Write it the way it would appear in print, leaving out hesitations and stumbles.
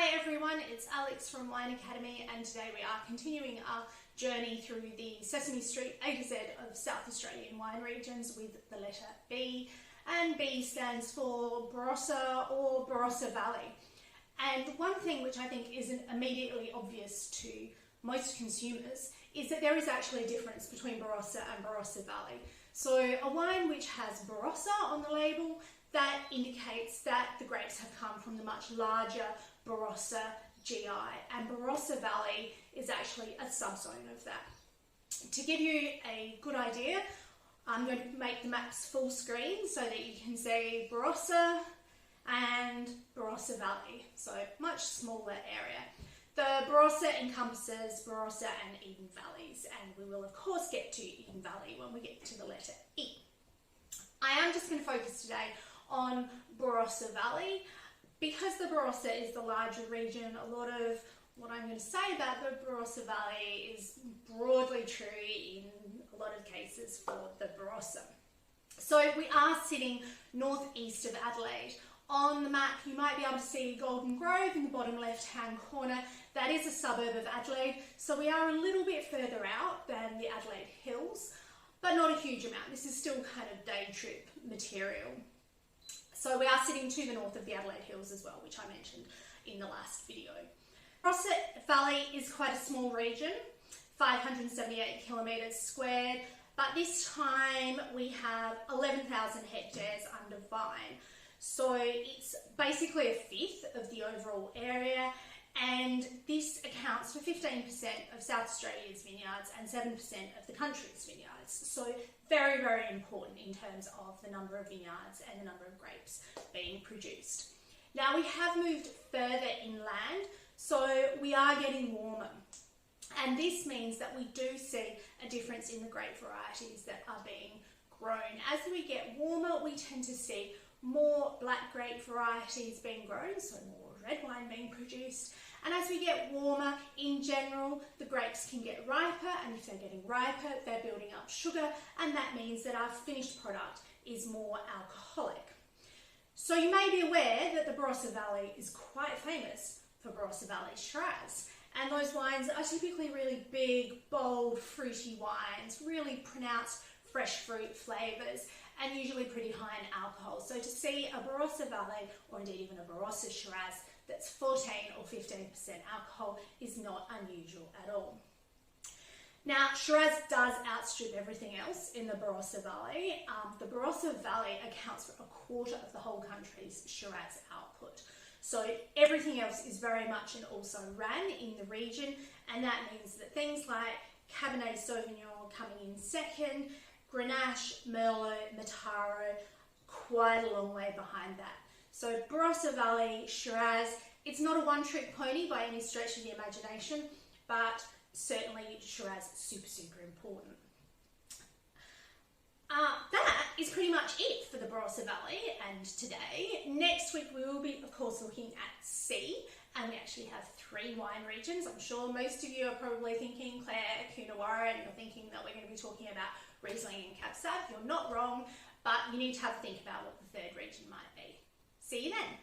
Hi everyone, it's Alex from Wine Academy, and today we are continuing our journey through the Sesame Street A to Z of South Australian wine regions with the letter B, and B stands for Barossa or Barossa Valley. And one thing which I think isn't immediately obvious to most consumers is that there is actually a difference between Barossa and Barossa Valley. So a wine which has Barossa on the label, that indicates that the grapes have come from the much larger Barossa GI, and Barossa Valley is actually a subzone of that. To give you a good idea, I'm going to make the maps full screen so that you can see Barossa and Barossa Valley, so much smaller area. The Barossa encompasses Barossa and Eden Valleys, and we will of course get to Eden Valley when we get to the letter E. I am just going to focus today on Barossa Valley. Because the Barossa is the larger region, a lot of what I'm going to say about the Barossa Valley is broadly true in a lot of cases for the Barossa. So we are sitting northeast of Adelaide. On the map you might be able to see Golden Grove in the bottom left hand corner. That is a suburb of Adelaide, so we are a little bit further out than the Adelaide Hills, but not a huge amount. This is still kind of day trip material. So we are sitting to the north of the Adelaide Hills as well, which I mentioned in the last video. Barossa Valley is quite a small region, 578 kilometres squared, but this time we have 11,000 hectares under vine. So it's basically a fifth of the overall area, and this accounts for 15% of South Australia's vineyards and 7% of the country's vineyards. So very, very important in terms of the number of vineyards and the number of grapes being produced. Now we have moved further inland, so we are getting warmer. And this means that we do see a difference in the grape varieties that are being grown. As we get warmer, we tend to see more black grape varieties being grown, so more red wine being produced. And as we get warmer, in general, the grapes can get riper, and if they're getting riper, they're building up sugar, and that means that our finished product is more alcoholic. So you may be aware that the Barossa Valley is quite famous for Barossa Valley Shiraz, and those wines are typically really big, bold, fruity wines, really pronounced fresh fruit flavours, and usually pretty high in alcohol. So to see a Barossa Valley, or indeed even a Barossa Shiraz, that's 14 or 15% alcohol is not unusual at all. Now, Shiraz does outstrip everything else in the Barossa Valley. The Barossa Valley accounts for a quarter of the whole country's Shiraz output. So everything else is very much and also ran in the region, and that means that things like Cabernet Sauvignon coming in second, Grenache, Merlot, Mataro, quite a long way behind that. So Barossa Valley, Shiraz, it's not a one-trick pony by any stretch of the imagination, but certainly Shiraz super, super important. That is pretty much it for the Barossa Valley and today. Next week we will be, of course, looking at C, and we actually have 3 wine regions. I'm sure most of you are probably thinking Claire, Coonawarra, and you're thinking that we're going to be talking about Riesling and Cab Sav. You're not wrong, but you need to have a think about what the third region might be. See you then.